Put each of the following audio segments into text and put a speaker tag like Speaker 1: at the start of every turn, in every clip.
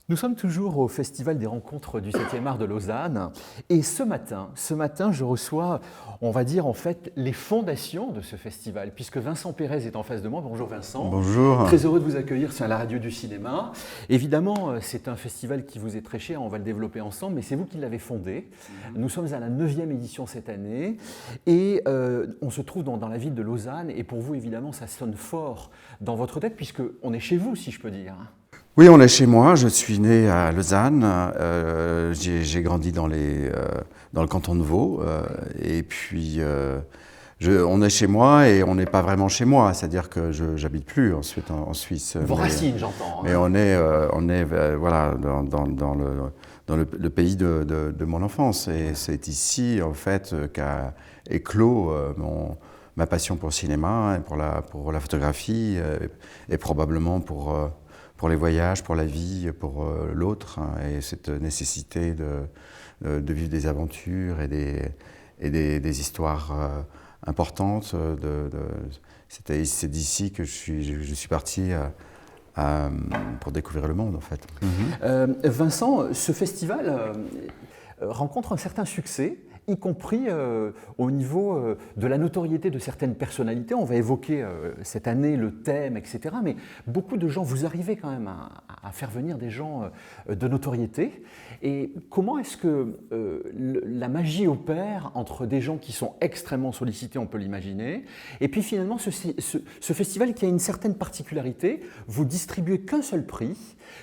Speaker 1: Nous sommes toujours au Festival des rencontres du 7e art de Lausanne et ce matin, je reçois, on va dire en fait, les fondations de ce festival puisque Vincent Pérez est en face de moi. Bonjour Vincent.
Speaker 2: Bonjour.
Speaker 1: Très heureux de vous accueillir sur la radio du cinéma. Évidemment, c'est un festival qui vous est très cher, on va le développer ensemble, mais c'est vous qui l'avez fondé. Nous sommes à la 9e édition cette année et on se trouve dans la ville de Lausanne et pour vous, évidemment, ça sonne fort dans votre tête puisqu'on est chez vous, si je peux dire.
Speaker 2: Oui, on est chez moi. Je suis né à Lausanne. J'ai grandi dans le canton de Vaud. Et puis, on est chez moi et on n'est pas vraiment chez moi. C'est-à-dire que je n'habite plus ensuite en Suisse.
Speaker 1: Vos racines, j'entends.
Speaker 2: Mais on est voilà, dans le pays de mon enfance. Et c'est ici, en fait, qu'a éclos ma passion pour le cinéma, et pour la photographie et probablement pour les voyages, pour la vie, pour l'autre, hein, et cette nécessité de vivre des aventures et des histoires importantes. C'est d'ici que je suis parti pour découvrir le monde, en fait.
Speaker 1: Vincent, ce festival rencontre un certain succès, y compris au niveau de la notoriété de certaines personnalités. On va évoquer cette année le thème, etc. Mais beaucoup de gens, vous arrivez quand même à faire venir des gens de notoriété. Et comment est-ce que la magie opère entre des gens qui sont extrêmement sollicités, on peut l'imaginer, et puis finalement ce festival qui a une certaine particularité, vous distribuez qu'un seul prix,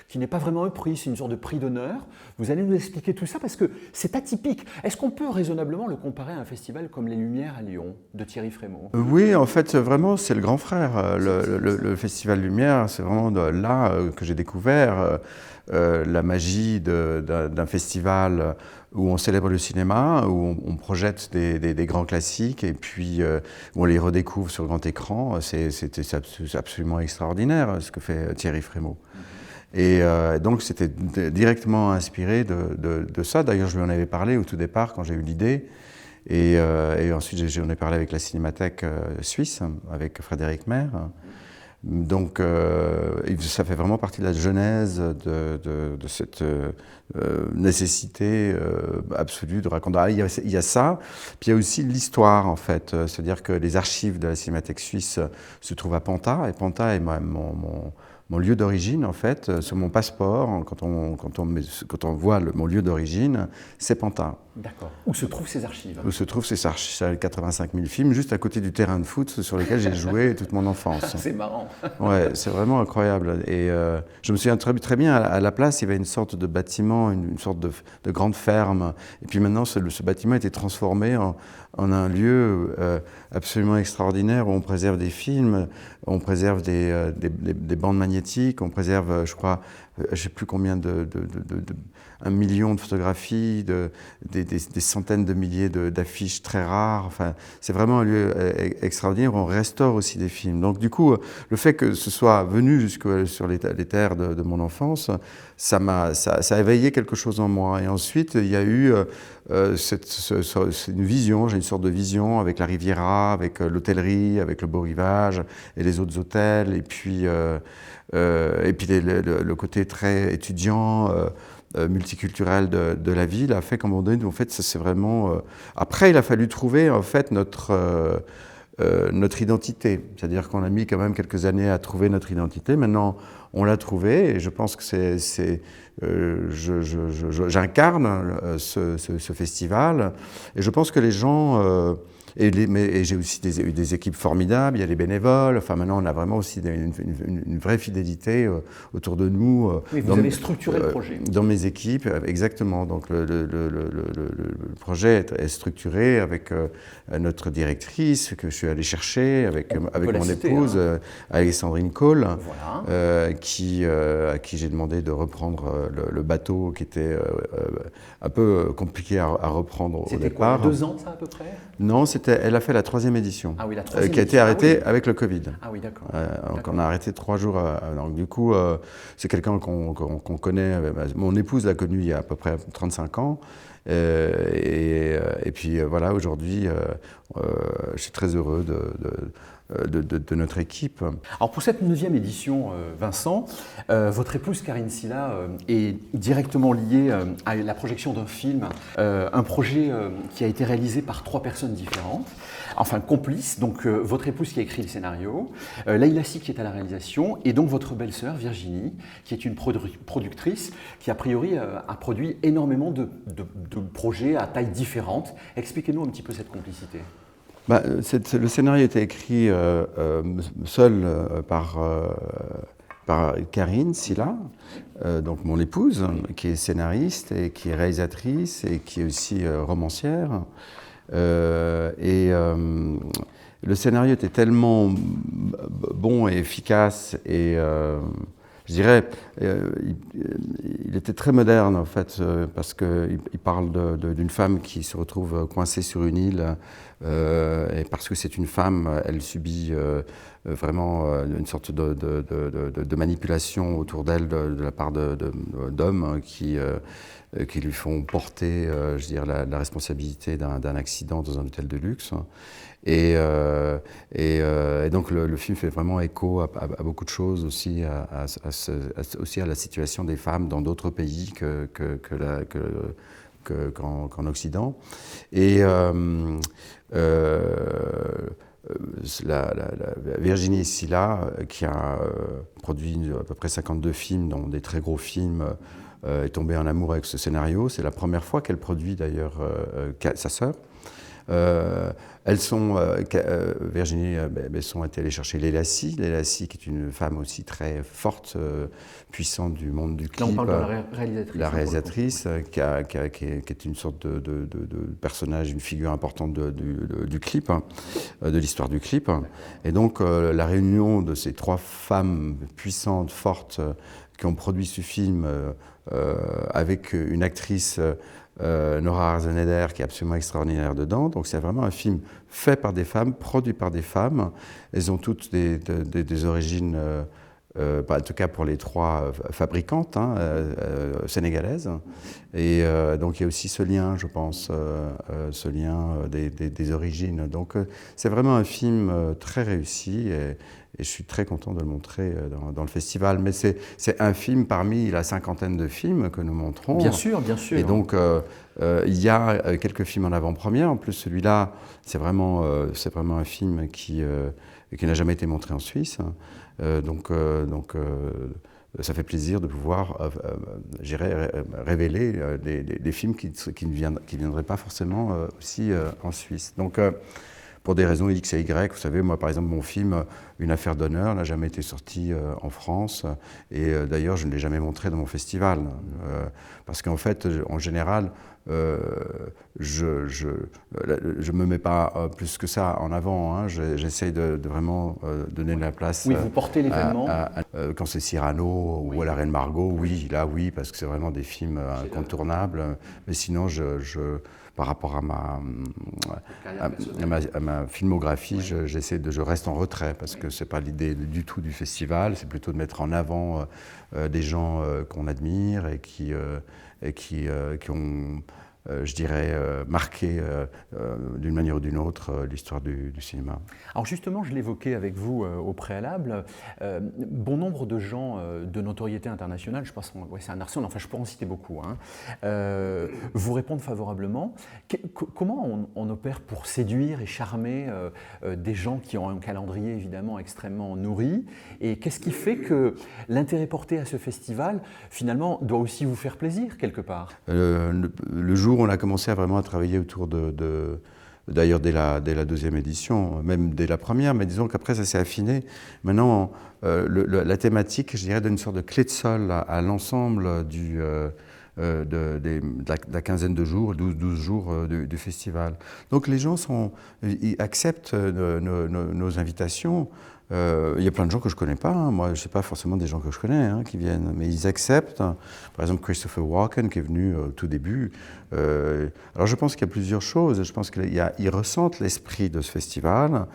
Speaker 1: qui n'est pas vraiment un prix, c'est une sorte de prix d'honneur. Vous allez nous expliquer tout ça parce que c'est atypique. Est-ce qu'on peut raisonnablement le comparer à un festival comme les Lumières à Lyon, de Thierry Frémaux?
Speaker 2: Oui, en fait, vraiment, c'est le grand frère. Le Festival Lumière, c'est vraiment là que j'ai découvert la magie d'un festival où on célèbre le cinéma, où on projette des grands classiques et puis où on les redécouvre sur le grand écran. C'est absolument extraordinaire ce que fait Thierry Frémaux. Et donc c'était directement inspiré de ça. D'ailleurs, je lui en avais parlé au tout départ quand j'ai eu l'idée. Et ensuite, j'en ai parlé avec la Cinémathèque suisse, avec Frédéric Maire. Donc, ça fait vraiment partie de la genèse de cette nécessité absolue de raconter. Ah, il y a ça, puis il y a aussi l'histoire, en fait. C'est-à-dire que les archives de la Cinémathèque suisse se trouvent à Panta, et Panta est mon lieu d'origine, en fait, sur mon passeport, quand on voit mon lieu d'origine, c'est Pantin.
Speaker 1: D'accord. Où se trouvent ces archives?
Speaker 2: Où se trouvent ces archives, 85 000 films, juste à côté du terrain de foot sur lequel j'ai joué toute mon enfance.
Speaker 1: C'est marrant.
Speaker 2: Ouais, c'est vraiment incroyable. Et je me souviens très bien, à la place, il y avait une sorte de bâtiment, une sorte de grande ferme. Et puis maintenant, ce bâtiment a été transformé en un lieu absolument extraordinaire où on préserve des films, on préserve des bandes magnétiques, on préserve, je crois, je ne sais plus combien 1 million de photographies, des centaines de milliers d'affiches très rares. Enfin, c'est vraiment un lieu extraordinaire où on restaure aussi des films. Donc du coup, le fait que ce soit venu jusque sur les terres de mon enfance, ça a éveillé quelque chose en moi. Et ensuite, il y a eu une vision, j'ai une sorte de vision avec la Riviera, avec l'hôtellerie, avec le Beau Rivage et les autres hôtels, et puis le côté très étudiant, multiculturel de la ville a fait qu'à un moment donné, en fait, ça c'est vraiment. Après, il a fallu trouver en fait notre identité. C'est-à-dire qu'on a mis quand même quelques années à trouver notre identité. Maintenant, on l'a trouvée et je pense que j'incarne ce festival. Et je pense que les gens. Et j'ai aussi eu des équipes formidables, il y a les bénévoles, enfin maintenant on a vraiment aussi une vraie fidélité autour de nous.
Speaker 1: Oui, vous avez structuré le projet.
Speaker 2: Dans mes équipes, exactement. Donc le projet est structuré avec notre directrice que je suis allé chercher, avec mon épouse, Alexandrine Cole, voilà. À qui j'ai demandé de reprendre le bateau qui était un peu compliqué à reprendre au départ.
Speaker 1: C'était 2 ans ça à peu près?
Speaker 2: Non, elle a fait la 3e édition,
Speaker 1: ah oui, la 3e
Speaker 2: qui a été arrêtée avec le Covid.
Speaker 1: Ah oui, d'accord.
Speaker 2: Donc on a arrêté 3 jours. Donc du coup, c'est quelqu'un qu'on connaît. Mon épouse l'a connu il y a à peu près 35 ans. Et puis voilà, aujourd'hui, je suis très heureux de notre équipe.
Speaker 1: Alors pour cette 9e édition, Vincent, votre épouse Karine Silla est directement liée à la projection d'un film, un projet qui a été réalisé par 3 personnes différentes, enfin complices, donc votre épouse qui a écrit le scénario, Leïla Si qui est à la réalisation, et donc votre belle-sœur Virginie, qui est une productrice qui a priori a produit énormément de projets à taille différente. Expliquez-nous un petit peu cette complicité.
Speaker 2: Le scénario a été écrit seul par Karine Silla, donc mon épouse, qui est scénariste et qui est réalisatrice et qui est aussi romancière. Le scénario était tellement bon et efficace et je dirais, il était très moderne en fait, parce qu'il parle d'une femme qui se retrouve coincée sur une île, et parce que c'est une femme, elle subit vraiment une sorte de manipulation autour d'elle de la part d'hommes qui lui font porter, je dirais, la responsabilité d'un accident dans un hôtel de luxe. Et donc le film fait vraiment écho à beaucoup de choses aussi, aussi à la situation des femmes dans d'autres pays qu'en Occident. Et Virginie Silla, qui a produit à peu près 52 films, dont des très gros films, est tombée en amour avec ce scénario. C'est la première fois qu'elle produit d'ailleurs sa sœur. Virginie Besson est allée chercher Leïla Si, qui est une femme aussi très forte, puissante du monde du clip.
Speaker 1: Là, on parle de la réalisatrice.
Speaker 2: La réalisatrice, qui est une sorte de personnage, une figure importante du clip, de l'histoire du clip. Et donc, la réunion de ces 3 femmes puissantes, fortes, qui ont produit ce film avec une actrice, Nora Arzeneder, qui est absolument extraordinaire dedans. Donc c'est vraiment un film fait par des femmes, produit par des femmes. Elles ont toutes des origines, en tout cas pour les 3 fabricantes, sénégalaises. Et donc il y a aussi ce lien, je pense, ce lien des origines. Donc c'est vraiment un film très réussi. Et je suis très content de le montrer dans le festival. Mais c'est un film parmi la 50aine de films que nous montrons.
Speaker 1: Bien sûr, bien sûr.
Speaker 2: Et donc, il y a quelques films en avant-première. En plus, celui-là, c'est vraiment un film qui n'a jamais été montré en Suisse. Donc, ça fait plaisir de pouvoir révéler des films qui ne viendraient pas forcément aussi en Suisse. Donc, pour des raisons X et Y. Vous savez, moi, par exemple, mon film Une affaire d'honneur n'a jamais été sorti en France. Et d'ailleurs, je ne l'ai jamais montré dans mon festival. Parce qu'en fait, en général, je ne me mets pas plus que ça en avant. J'essaye de vraiment donner de la place.
Speaker 1: Oui, vous portez l'événement.
Speaker 2: Quand c'est Cyrano ou à La Reine Margot, oui, là, oui, parce que c'est vraiment des films incontournables. Mais sinon, par rapport à ma filmographie, je reste en retrait parce que c'est pas l'idée du tout du festival, c'est plutôt de mettre en avant des gens qu'on admire et qui ont, je dirais, marqué d'une manière ou d'une autre l'histoire du cinéma.
Speaker 1: Alors justement, je l'évoquais avec vous au préalable, bon nombre de gens de notoriété internationale, je pense, c'est un arsenal, enfin je pourrais en citer beaucoup, vous répondent favorablement. Comment on opère pour séduire et charmer des gens qui ont un calendrier évidemment extrêmement nourri, et qu'est-ce qui fait que l'intérêt porté à ce festival, finalement, doit aussi vous faire plaisir quelque part?
Speaker 2: Le jour où on a commencé à travailler autour d'ailleurs dès la 2e édition, même dès la première, mais disons qu'après ça s'est affiné. Maintenant, la thématique, je dirais, donne une sorte de clé de sol à l'ensemble de la quinzaine de jours, 12 jours du festival. Donc les gens ils acceptent nos invitations. Il y a plein de gens que je ne connais pas. Moi, je sais pas forcément des gens que je connais qui viennent, mais ils acceptent. Par exemple, Christopher Walken qui est venu au tout début. Alors, je pense qu'il y a plusieurs choses. Je pense qu'ils ressentent l'esprit de ce festival.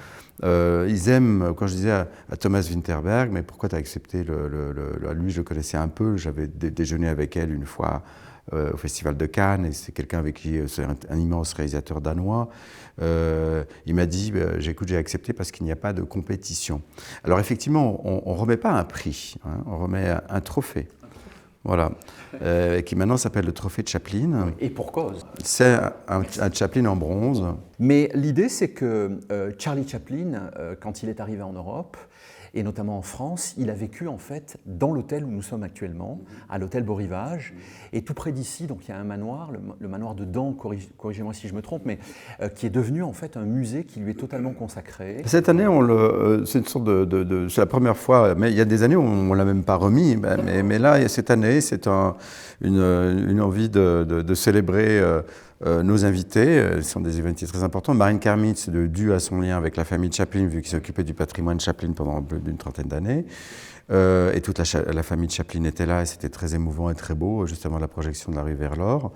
Speaker 2: Ils aiment, quand je disais à Thomas Winterberg, mais pourquoi tu as accepté lui, je le connaissais un peu. J'avais déjeuné avec elle une fois au Festival de Cannes, et c'est quelqu'un avec qui, c'est un immense réalisateur danois. Il m'a dit, j'écoute, j'ai accepté parce qu'il n'y a pas de compétition. Alors effectivement, on ne remet pas un prix, hein, on remet un trophée. Voilà, qui maintenant s'appelle le trophée de Chaplin.
Speaker 1: Et pour cause.
Speaker 2: C'est un Chaplin en bronze.
Speaker 1: Mais l'idée, c'est que Charlie Chaplin, quand il est arrivé en Europe, et notamment en France, il a vécu en fait dans l'hôtel où nous sommes actuellement, à l'hôtel Beau Rivage. Et tout près d'ici, donc il y a un manoir, le manoir de Dent, corrigez-moi si je me trompe, mais qui est devenu en fait un musée qui lui est totalement consacré.
Speaker 2: Cette année, c'est une sorte c'est la première fois, mais il y a des années où on ne l'a même pas remis. Mais là, cette année, c'est une envie de célébrer nos invités. Ce sont des invités très importants. Marine Karmitz, dû à son lien avec la famille Chaplin, vu qu'il s'occupait du patrimoine Chaplin pendant plus d'une trentaine d'années. Et toute la famille Chaplin était là et c'était très émouvant et très beau, justement la projection de la rue vers l'or.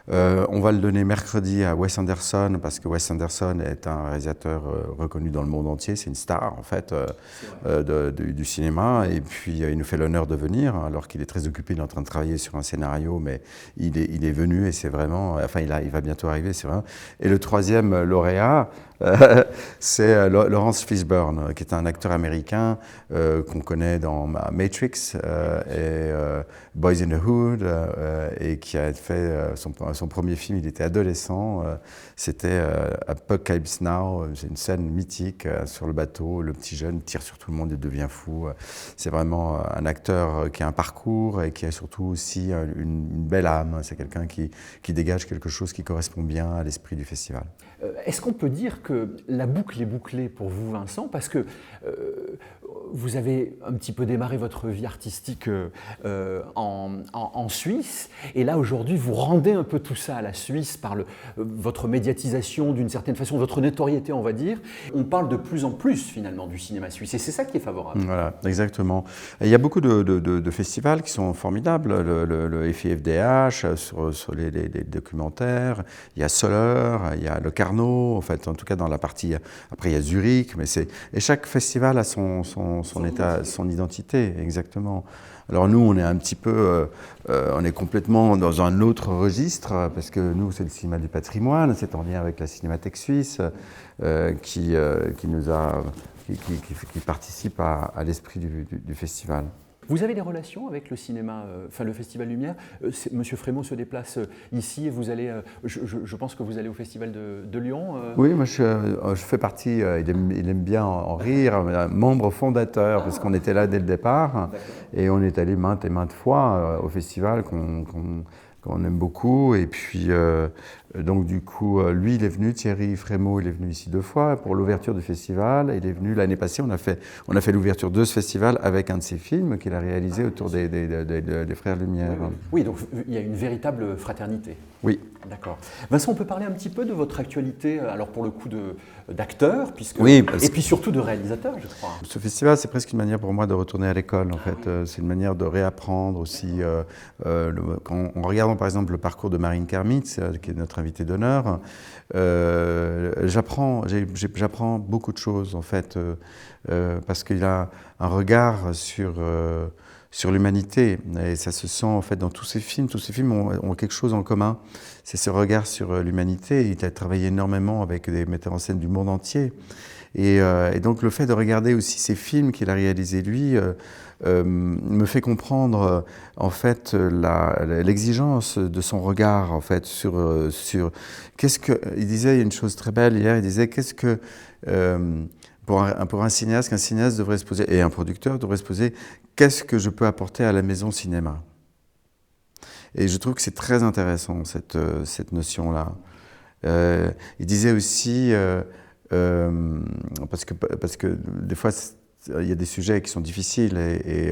Speaker 2: On va le donner mercredi à Wes Anderson parce que Wes Anderson est un réalisateur reconnu dans le monde entier, c'est une star en fait du cinéma, et puis il nous fait l'honneur de venir alors qu'il est très occupé, il est en train de travailler sur un scénario, mais il est venu et c'est vraiment, enfin il va bientôt arriver, c'est vrai. Et le troisième lauréat, c'est Lawrence Fishburne, qui est un acteur américain qu'on connaît dans Matrix et Boys in the Hood, et qui a fait son premier film, il était adolescent, c'était Apocalypse Now, c'est une scène mythique sur le bateau, le petit jeune tire sur tout le monde et devient fou. C'est vraiment un acteur qui a un parcours et qui a surtout aussi une belle âme, c'est quelqu'un qui dégage quelque chose qui correspond bien à l'esprit du festival.
Speaker 1: Est-ce qu'on peut dire que la boucle est bouclée pour vous, Vincent, parce que vous avez un petit peu démarré votre vie artistique en Suisse, et là aujourd'hui vous rendez un peu tout ça à la Suisse par votre médiatisation d'une certaine façon, votre notoriété on va dire. On parle de plus en plus finalement du cinéma suisse, et c'est ça qui est favorable.
Speaker 2: Voilà, exactement. Et il y a beaucoup de festivals qui sont formidables, le FIFDH sur les documentaires, il y a Soler, il y a Le Carnot, en fait, en tout cas dans la partie, après il y a Zurich, et chaque festival a son identité, exactement. Alors nous, on est un petit peu, on est complètement dans un autre registre, parce que nous, c'est le cinéma du patrimoine, c'est en lien avec la Cinémathèque suisse, qui participe à l'esprit du festival.
Speaker 1: Vous avez des relations avec le cinéma, le Festival Lumière. Monsieur Frémaux se déplace ici et vous allez, je pense que vous allez au Festival de Lyon.
Speaker 2: Oui, moi je fais partie, il aime bien en rire, membre fondateur, parce qu'on était là dès le départ, et on est allé maintes et maintes fois au festival qu'on aime beaucoup, et puis donc du coup, lui il est venu, Thierry Frémaux, il est venu ici 2 fois pour l'ouverture du festival, il est venu l'année passée, on a fait l'ouverture de ce festival avec un de ses films qu'il a réalisé autour des Frères Lumière.
Speaker 1: Oui, donc il y a une véritable fraternité.
Speaker 2: Oui.
Speaker 1: D'accord. Vincent, on peut parler un petit peu de votre actualité, alors pour le coup d'acteur, et puis surtout de réalisateur, je crois.
Speaker 2: Ce festival, c'est presque une manière pour moi de retourner à l'école, en fait. Oui. C'est une manière de réapprendre aussi. En regardant par exemple le parcours de Marine Karmitz, qui est notre invitée d'honneur, j'apprends beaucoup de choses, en fait, parce qu'il a un regard sur l'humanité, et ça se sent en fait dans tous ces films. Tous ces films ont quelque chose en commun, c'est ce regard sur l'humanité. Il a travaillé énormément avec des metteurs en scène du monde entier, et donc le fait de regarder aussi ces films qu'il a réalisés lui me fait comprendre en fait l'exigence de son regard en fait sur qu'est-ce que il disait. Il y a une chose très belle hier, il disait qu'est-ce que pour un cinéaste, qu'un cinéaste devrait se poser, et un producteur devrait se poser, qu'est-ce que je peux apporter à la maison cinéma? Et je trouve que c'est très intéressant, cette notion-là. Il disait aussi, parce que des fois, il y a des sujets qui sont difficiles, et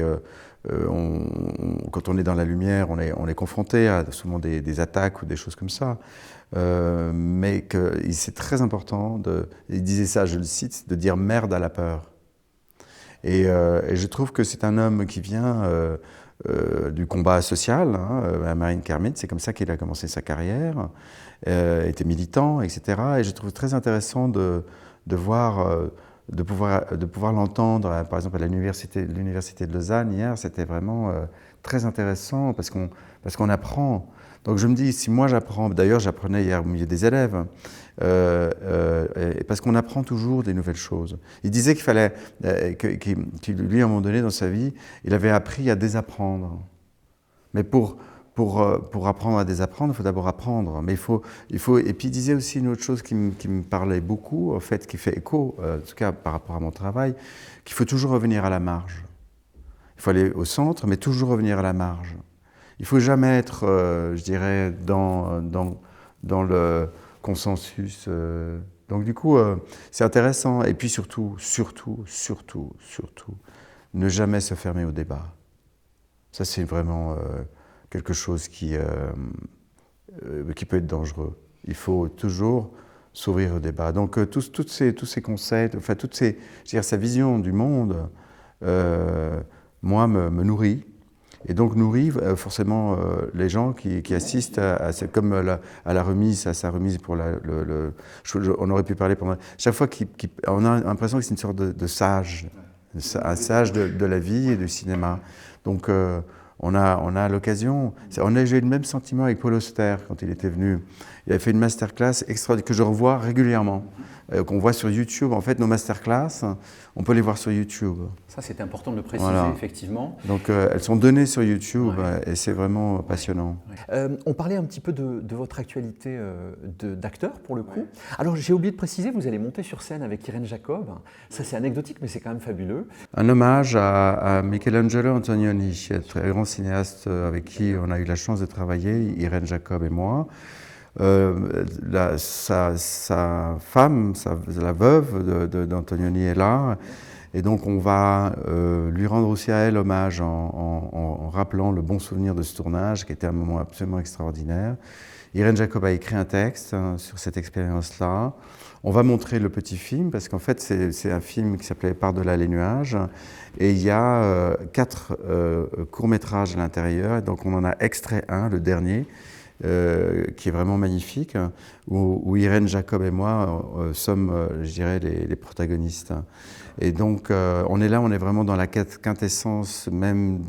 Speaker 2: quand on est dans la lumière, on est confronté à souvent des attaques ou des choses comme ça. Mais que c'est très important, il disait ça, je le cite, de dire merde à la peur. Et je trouve que c'est un homme qui vient du combat social, hein, Marine Karmitz, c'est comme ça qu'il a commencé sa carrière, était militant, etc. Et je trouve très intéressant de pouvoir l'entendre, par exemple à l'université de Lausanne hier, c'était vraiment très intéressant parce qu'on apprend. Donc je me dis, si moi j'apprends, d'ailleurs j'apprenais hier au milieu des élèves, parce qu'on apprend toujours des nouvelles choses. Il disait qu'il fallait, lui à un moment donné dans sa vie, il avait appris à désapprendre. Mais pour apprendre à désapprendre, il faut d'abord apprendre. Mais et puis il disait aussi une autre chose qui me parlait beaucoup, en fait, qui fait écho, en tout cas par rapport à mon travail, qu'il faut toujours revenir à la marge. Il faut aller au centre, mais toujours revenir à la marge. Il ne faut jamais être, je dirais, dans le consensus. Donc du coup, c'est intéressant. Et puis surtout, ne jamais se fermer au débat. Ça, c'est vraiment quelque chose qui peut être dangereux. Il faut toujours s'ouvrir au débat. Donc tous ces conseils, enfin je veux dire, sa vision du monde, moi, me nourrit. Et donc nourrit forcément les gens qui assistent comme à la remise, à sa remise pour on aurait pu parler pendant. Chaque fois on a l'impression que c'est une sorte de sage, un sage de la vie et du cinéma. Donc on a l'occasion. J'ai eu le même sentiment avec Paul Auster quand il était venu. Il avait fait une masterclass extraordinaire que je revois régulièrement, qu'on voit sur YouTube. En fait, nos masterclass, on peut les voir sur YouTube.
Speaker 1: Ça, c'est important de le préciser,
Speaker 2: voilà.
Speaker 1: Effectivement.
Speaker 2: Donc, elles sont données sur YouTube et c'est vraiment passionnant.
Speaker 1: On parlait un petit peu de votre actualité d'acteur, pour le coup. Alors, j'ai oublié de préciser, vous allez monter sur scène avec Irène Jacob. Ça, c'est anecdotique, mais c'est quand même fabuleux.
Speaker 2: Un hommage à Michelangelo Antonioni, très grand cinéaste avec qui on a eu la chance de travailler, Irène Jacob et moi. Sa femme, la veuve d'Antonioni est là, et donc on va lui rendre aussi à elle hommage en rappelant le bon souvenir de ce tournage qui était un moment absolument extraordinaire. Irène Jacob a écrit un texte sur cette expérience-là. On va montrer le petit film parce qu'en fait c'est un film qui s'appelait Par-delà les nuages et il y a 4 courts-métrages à l'intérieur, donc on en a extrait un, le dernier, qui est vraiment magnifique, où Irène Jacob et moi sommes, je dirais, les protagonistes. Et donc, on est vraiment dans la quintessence même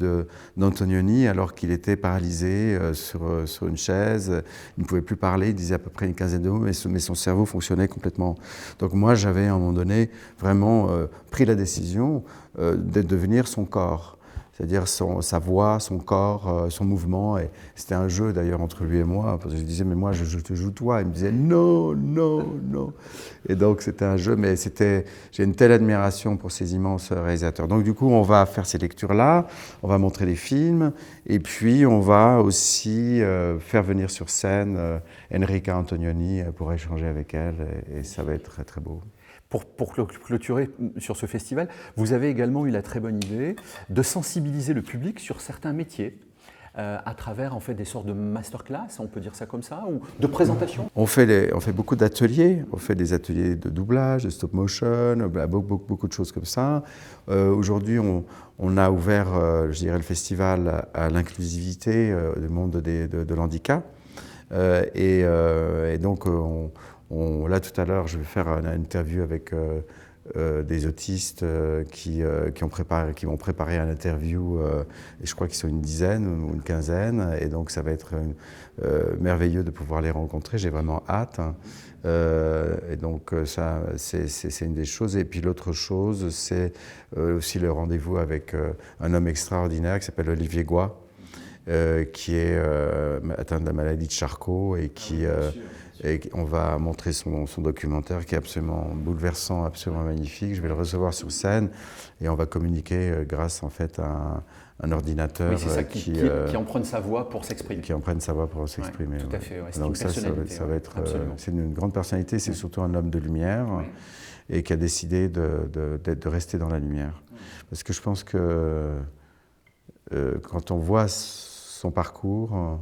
Speaker 2: d'Antonioni, alors qu'il était paralysé sur une chaise, il ne pouvait plus parler, il disait à peu près une quinzaine de mots, mais son cerveau fonctionnait complètement. Donc moi, j'avais à un moment donné vraiment pris la décision de devenir son corps. C'est-à-dire sa voix, son corps, son mouvement. Et c'était un jeu d'ailleurs entre lui et moi, parce que je disais, mais moi je te joue toi. Il me disait, non, non, non. Et donc c'était un jeu, mais j'ai une telle admiration pour ces immenses réalisateurs. Donc du coup, on va faire ces lectures-là, on va montrer les films, et puis on va aussi faire venir sur scène Enrica Antonioni pour échanger avec elle, et ça va être très très beau.
Speaker 1: Pour clôturer sur ce festival, vous avez également eu la très bonne idée de sensibiliser le public sur certains métiers à travers en fait des sortes de masterclass, on peut dire ça comme ça, ou de présentations.
Speaker 2: On fait beaucoup d'ateliers, on fait des ateliers de doublage, de stop motion, beaucoup de choses comme ça. Aujourd'hui, on a ouvert, je dirais, le festival à l'inclusivité du monde de l'handicap. Et donc, là, tout à l'heure, je vais faire une interview avec des autistes qui vont préparer une interview, et je crois qu'ils sont une dizaine ou une quinzaine, et donc ça va être merveilleux de pouvoir les rencontrer, j'ai vraiment hâte. Et donc ça, c'est une des choses. Et puis l'autre chose, c'est aussi le rendez-vous avec un homme extraordinaire qui s'appelle Olivier Goy, qui est atteint de la maladie de Charcot et et on va montrer son documentaire qui est absolument bouleversant, absolument magnifique. Je vais le recevoir sur scène et on va communiquer grâce en fait à un ordinateur
Speaker 1: qui emprunte sa voix pour s'exprimer.
Speaker 2: Qui emprunte sa voix pour s'exprimer.
Speaker 1: Tout à fait. Ouais.
Speaker 2: Donc ça va être. C'est une grande personnalité. C'est surtout un homme de lumière et qui a décidé de rester dans la lumière. Parce que je pense que quand on voit son parcours,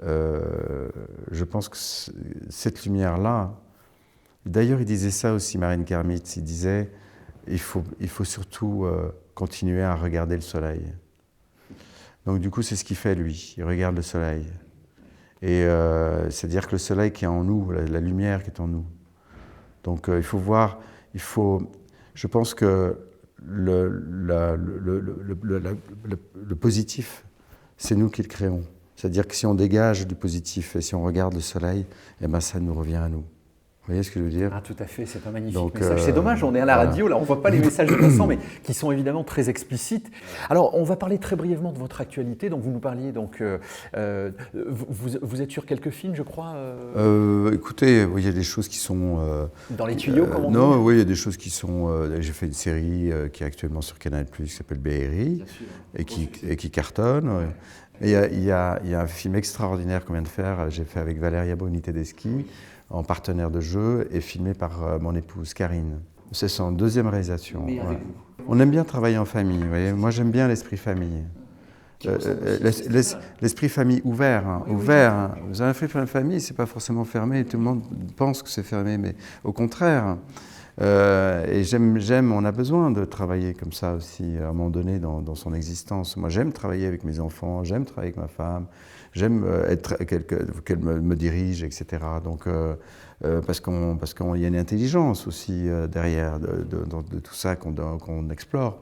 Speaker 2: je pense que cette lumière-là, d'ailleurs il disait ça aussi, Marine Kermitz, il disait il faut surtout continuer à regarder le soleil. Donc du coup c'est ce qu'il fait lui, il regarde le soleil. Et c'est-à-dire que le soleil qui est en nous, la lumière qui est en nous. Donc il faut voir, je pense que le positif c'est nous qui le créons. C'est-à-dire que si on dégage du positif et si on regarde le soleil, eh ben ça nous revient à nous. Vous voyez ce que je veux dire?
Speaker 1: Ah, tout à fait, c'est un magnifique message. C'est dommage, on est à la radio, là, on ne voit pas les messages de Vincent, mais qui sont évidemment très explicites. Alors, on va parler très brièvement de votre actualité. Donc, vous nous parliez, vous êtes sur quelques films, je crois
Speaker 2: Écoutez, oui, il y a des choses qui sont...
Speaker 1: dans les tuyaux, comme on dit?
Speaker 2: Non, oui, il y a des choses qui sont... j'ai fait une série qui est actuellement sur Canal+, qui s'appelle BRI, et qui cartonne. Ouais. Et il y a un film extraordinaire qu'on vient de faire, j'ai fait avec Valeria Bruni Tedeschi, en partenaire de jeu, et filmé par mon épouse Karine. C'est son deuxième réalisation.
Speaker 1: Mais avec
Speaker 2: vous. On aime bien travailler en famille, vous voyez. Moi j'aime bien l'esprit famille. L'esprit famille ouvert. Hein, ouvert. Hein. Vous avez un esprit famille, c'est pas forcément fermé, tout le monde pense que c'est fermé, mais au contraire. Et on a besoin de travailler comme ça aussi, à un moment donné dans son existence. Moi j'aime travailler avec mes enfants, j'aime travailler avec ma femme, j'aime qu'elle me dirige, etc. Donc, parce qu'il y a une intelligence aussi derrière de tout ça qu'on explore.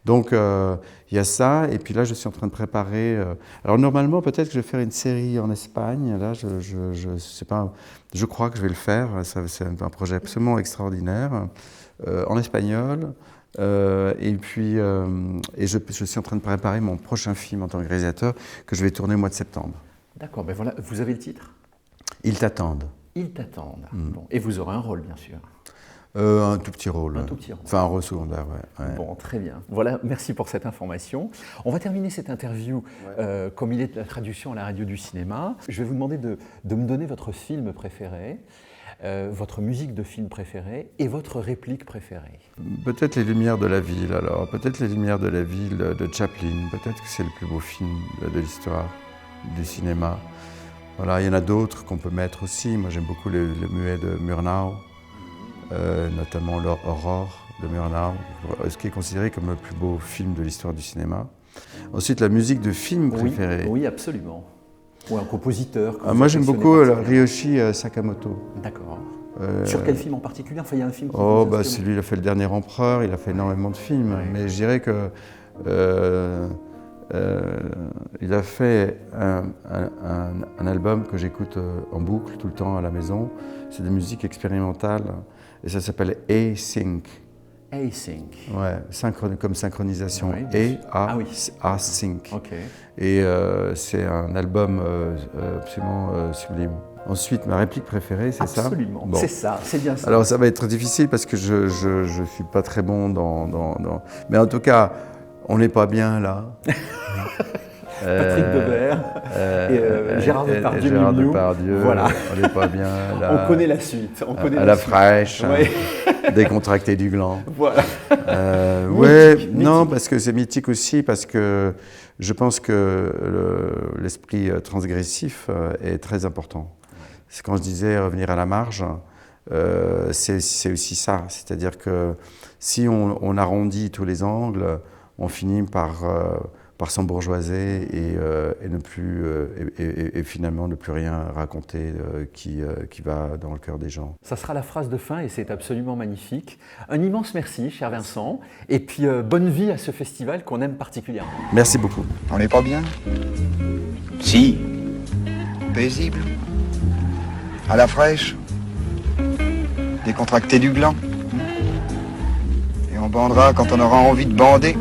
Speaker 2: Donc il y a ça, et puis là je suis en train de préparer... alors normalement peut-être que je vais faire une série en Espagne, là je sais pas, je crois que je vais le faire, c'est un projet absolument extraordinaire, en espagnol. Et puis je suis en train de préparer mon prochain film en tant que réalisateur que je vais tourner au mois de septembre.
Speaker 1: D'accord, ben voilà, vous avez le titre?
Speaker 2: Ils t'attendent.
Speaker 1: Ils t'attendent. Bon, et vous aurez un rôle, bien sûr.
Speaker 2: Un tout petit rôle.
Speaker 1: Un tout petit rôle.
Speaker 2: Enfin, un rôle secondaire, ouais.
Speaker 1: Bon, très bien. Voilà, merci pour cette information. On va terminer cette interview comme il est de la traduction à la radio du cinéma. Je vais vous demander de me donner votre film préféré, votre musique de film préférée et votre réplique préférée.
Speaker 2: Peut-être Les Lumières de la Ville, alors. Peut-être Les Lumières de la Ville de Chaplin. Peut-être que c'est le plus beau film de l'histoire du cinéma. Voilà, il y en a d'autres qu'on peut mettre aussi. Moi, j'aime beaucoup le muet de Murnau. Notamment l'Aurore de Murnau, ce qui est considéré comme le plus beau film de l'histoire du cinéma. Ensuite, la musique de film préférée.
Speaker 1: Oui, absolument. Ou un compositeur.
Speaker 2: Moi, j'aime beaucoup Ryoshi Sakamoto.
Speaker 1: D'accord. Sur quel film en particulier? Enfin, il y a un film qui
Speaker 2: c'est lui, il a fait Le Dernier Empereur, il a fait énormément de films. Ouais. Mais je dirais que il a fait un album que j'écoute en boucle tout le temps à la maison. C'est de musique expérimentale. Et ça s'appelle A-Sync.
Speaker 1: A-Sync.
Speaker 2: Ouais, comme synchronisation.
Speaker 1: Oui,
Speaker 2: A-Sync.
Speaker 1: Okay.
Speaker 2: Et c'est un album absolument sublime. Ensuite, ma réplique préférée, c'est ça?
Speaker 1: Absolument, bon. C'est ça, c'est bien ça.
Speaker 2: Alors ça va être difficile parce que je suis pas très bon dans... Mais en tout cas, on n'est pas bien là.
Speaker 1: Patrick Devers et Gérard Depardieu,
Speaker 2: voilà. On n'est pas bien là.
Speaker 1: On connaît la suite.
Speaker 2: À la fraîche, décontracté du gland.
Speaker 1: Voilà.
Speaker 2: Mythique. Non, parce que c'est mythique aussi, parce que je pense que l'esprit transgressif est très important. C'est quand je disais revenir à la marge, c'est aussi ça. C'est-à-dire que si on arrondit tous les angles, on finit par s'embourgeoiser et ne plus et finalement ne plus rien raconter qui va dans le cœur des gens.
Speaker 1: Ça sera la phrase de fin et c'est absolument magnifique. Un immense merci, cher Vincent, et puis bonne vie à ce festival qu'on aime particulièrement.
Speaker 2: Merci beaucoup.
Speaker 3: On n'est pas bien?
Speaker 4: Si.
Speaker 3: Paisible? À la fraîche? Décontracté du gland? Et on bandera quand on aura envie de bander?